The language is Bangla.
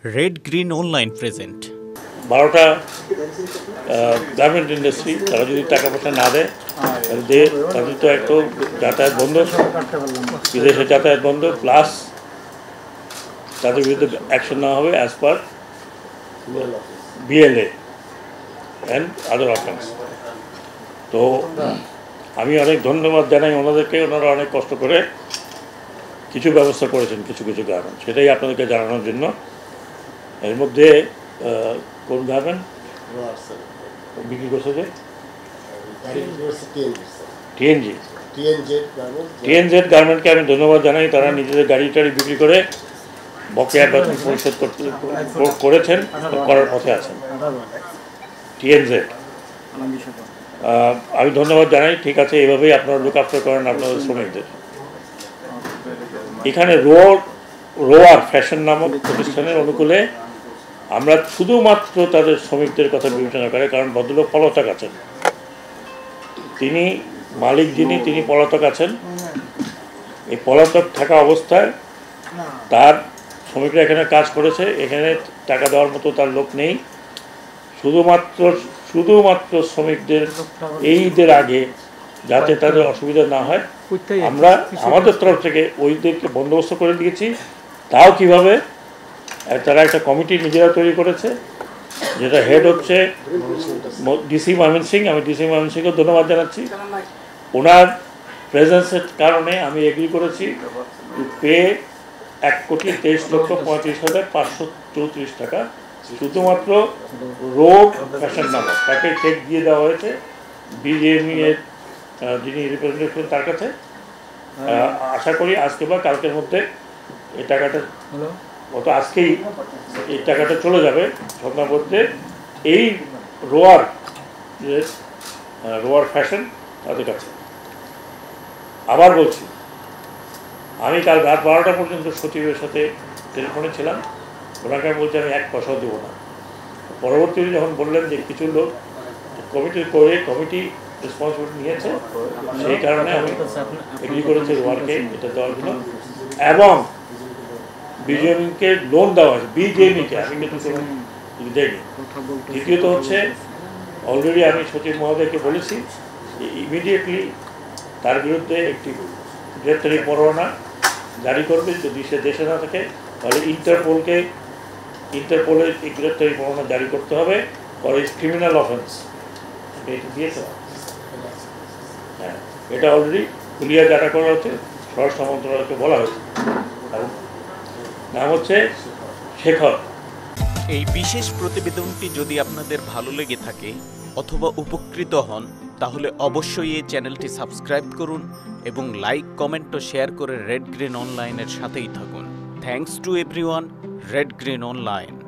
রেড গ্রিন অনলাইন প্রেজেন্ট 12টা গার্মেন্ট ইন্ডাস্ট্রি তারা যদি টাকা পয়সা না দেয় তাহলে তাদের তো একটু যাতায়াত বন্ধ, বিদেশে যাতায়াত বন্ধ, প্লাস তাদের বিরুদ্ধে অ্যাকশন নেওয়া হবে as per BLA and other offence. তো আমি অনেক ধন্যবাদ জানাই ওনাদেরকে, ওনারা অনেক কষ্ট করে কিছু ব্যবস্থা করেছেন কিছু কিছু গার্মেন্ট, সেটাই আপনাদেরকে জানানোর জন্য। এর মধ্যে কোন গার্মেন্ট বিক্রি করছে যে TNZ গার্মেন্টকে আমি ধন্যবাদ জানাই। তারা নিজেদের গাড়ি টাড়ি বিক্রি করে বকেয়া বেতন পরিশোধ করেছেন, করার পথে আছেন TNZ। আমি ধন্যবাদ জানাই। ঠিক আছে, এভাবেই আপনারা লুক আফটার করেন আপনাদের শ্রমিকদের। এখানে রোয়ার ফ্যাশন নামক প্রতিষ্ঠানের অনুকূলে আমরা শুধুমাত্র তাদের শ্রমিকদের কথা বিবেচনা করে, কারণ ভদ্রলোক পলাতক আছেন, তিনি মালিক যিনি তিনি পলাতক আছেন। এই পলাতক থাকা অবস্থায় তার শ্রমিকরা এখানে কাজ করেছে, এখানে টাকা দেওয়ার মতো তার লোক নেই। শুধুমাত্র শ্রমিকদের এই ঈদের আগে যাতে তাদের অসুবিধা না হয় আমরা আমাদের তরফ থেকে ওইদেরকে বন্দোবস্ত করে দিয়েছি। তাও কিভাবে, তারা একটা কমিটি নিজেরা তৈরি করেছে, যেটা হেড হচ্ছে ডিসি ময়মনসিংহ। আমি ডিসি ময়মনসিংহকে ধন্যবাদ জানাচ্ছি। ওনার প্রেজেন্সের কারণে আমি এগ্রি করেছি পে 1,23,35,534 টাকা শুধুমাত্র রোড ফ্যাশন নামক তাকে চেক দিয়ে দেওয়া হয়েছে BJME এর যিনি রিপ্রেজেন্টেটিভ তার কাছে। আশা করি আজকে বা কালকের মধ্যে এই টাকাটা আজকেই এই টাকাটা চলে যাবে সন্ধ্যার মধ্যে এই রোয়ার ফ্যাশন তাদের কাছে। আবার বলছি, আমি কাল রাত 12টা পর্যন্ত সচিবের সাথে টেলিফোনে ছিলাম, ওনাকে আমি বলছি আমি 1 পয়সাও দেবো না। পরবর্তীতে যখন বললেন যে কিছু লোক কমিটি রেসপন্সিবিলিটি নিয়েছে, সেই কারণে আমি এগ্রি করেছি রোয়ারকে এটা দেওয়ার জন্য, এবং BJME-কে লোন দেওয়া হয়েছে। BJME-কে আমি কিন্তু দেয়নি। দ্বিতীয়ত হচ্ছে, অলরেডি আমি সচিব মহোদয়কে বলেছি ইমিডিয়েটলি তার বিরুদ্ধে একটি গ্রেপ্তারি পরোয়ানা জারি করবে। যদি সে দেশে না থাকে তাহলে ইন্টারপোলের এই গ্রেপ্তারি পরোয়ানা জারি করতে হবে, ফর ইজ ক্রিমিনাল অফেন্স। এটা দিয়েছে, হ্যাঁ, এটা অলরেডি খুলিয়া জানা করা হচ্ছে, স্বরাষ্ট্র মন্ত্রণালয়কে বলা হয়েছে। নাম হচ্ছে শেখর। এই বিশেষ প্রতিবেদনটি যদি আপনাদের ভালো লেগে থাকে অথবা উপকৃত হন, তাহলে অবশ্যই এই চ্যানেলটি সাবস্ক্রাইব করুন এবং লাইক, কমেন্ট ও শেয়ার করে রেড গ্রিন অনলাইনের সাথেই থাকুন। Thanks to everyone. Red green online.